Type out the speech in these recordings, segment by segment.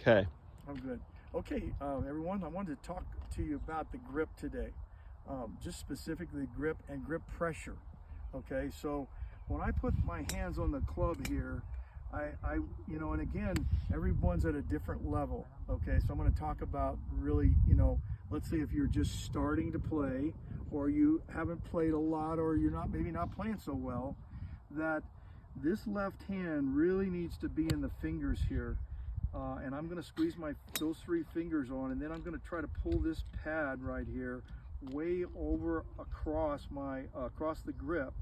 Okay. I'm good. Okay, everyone, I wanted to talk to you about the grip today, just specifically grip and grip pressure. Okay, so when I put my hands on the club here, and again, everyone's at a different level. Okay, so I'm going to talk about really, let's say if you're just starting to play, or you haven't played a lot, or you're maybe not playing so well, that this left hand really needs to be in the fingers here. And I'm going to squeeze those 3 fingers on, and then I'm going to try to pull this pad right here way over across the grip.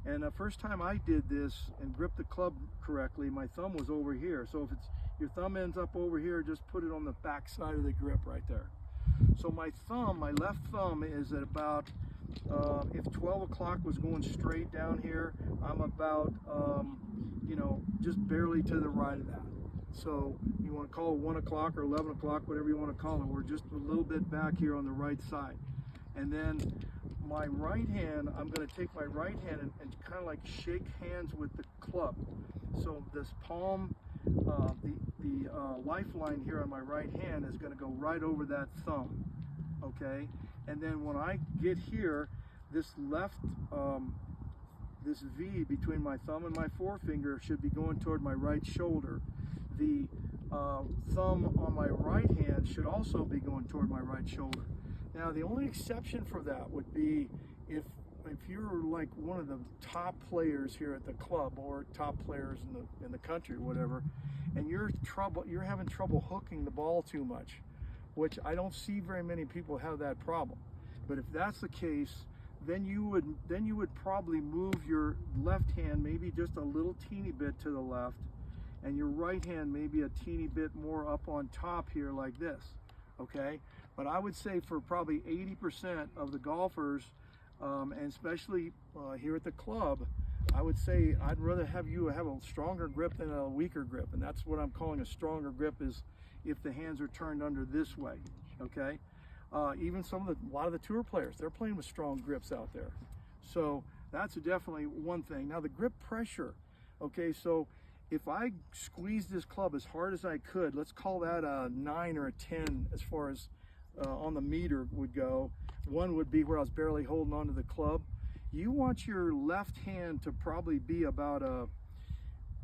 And the first time I did this and gripped the club correctly, my thumb was over here. So if your thumb ends up over here, just put it on the back side of the grip right there. So my left thumb is at about, if 12 o'clock was going straight down here, I'm about, just barely to the right of that. So you want to call it 1 o'clock or 11 o'clock, whatever you want to call it. We're just a little bit back here on the right side. And then my right hand, I'm going to take my right hand and kind of like shake hands with the club. So this palm, the lifeline here on my right hand is going to go right over that thumb. Okay? And then when I get here, this this V between my thumb and my forefinger should be going toward my right shoulder. The thumb on my right hand should also be going toward my right shoulder. Now, the only exception for that would be if you're like one of the top players here at the club, or top players in the country, whatever, and you're having trouble hooking the ball too much, which I don't see very many people have that problem. But if that's the case, then you would probably move your left hand maybe just a little teeny bit to the left, and your right hand maybe a teeny bit more up on top here like this. Okay, but I would say for probably 80% of the golfers, and especially here at the club, I would say I'd rather have you have a stronger grip than a weaker grip. And that's what I'm calling a stronger grip, is if the hands are turned under this way. Okay, even a lot of the tour players, they're playing with strong grips out there. So that's definitely one thing. Now the grip pressure. Okay, so if I squeeze this club as hard as I could, let's call that a 9 or a 10 as far as on the meter would go. 1 would be where I was barely holding onto the club. You want your left hand to probably be about a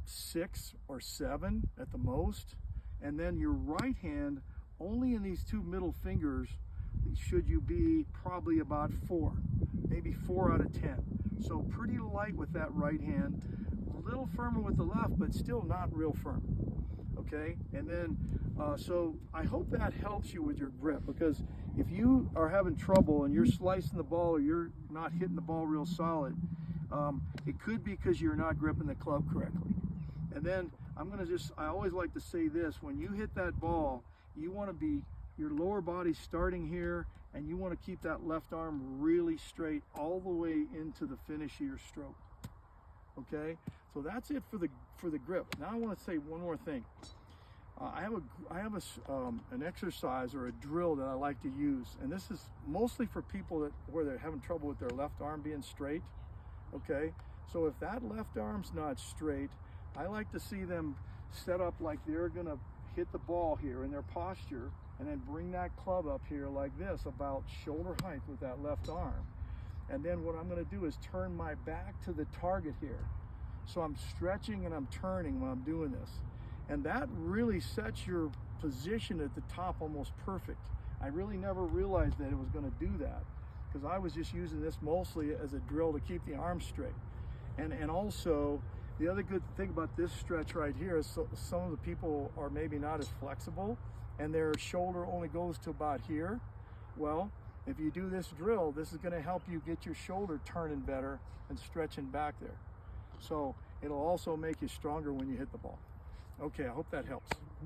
6 or 7 at the most. And then your right hand, only in these 2 middle fingers, should you be probably about 4, maybe 4 out of 10. So pretty light with that right hand. A little firmer with the left, but still not real firm. Okay, and then so I hope that helps you with your grip, because if you are having trouble and you're slicing the ball, or you're not hitting the ball real solid, it could be because you're not gripping the club correctly. And then I always like to say this: when you hit that ball, you want to be your lower body starting here, and you want to keep that left arm really straight all the way into the finish of your stroke. Okay, so that's it for the grip. Now I want to say one more thing. I have an exercise or a drill that I like to use, and this is mostly for people where they're having trouble with their left arm being straight. Okay, so if that left arm's not straight, I like to see them set up like they're gonna hit the ball here in their posture, and then bring that club up here like this, about shoulder height with that left arm. And then what I'm going to do is turn my back to the target here. So I'm stretching and I'm turning when I'm doing this. And that really sets your position at the top almost perfect. I really never realized that it was going to do that, because I was just using this mostly as a drill to keep the arm straight. And also, the other good thing about this stretch right here is some of the people are maybe not as flexible, and their shoulder only goes to about here. Well, if you do this drill, this is going to help you get your shoulder turning better and stretching back there. So it'll also make you stronger when you hit the ball. Okay, I hope that helps.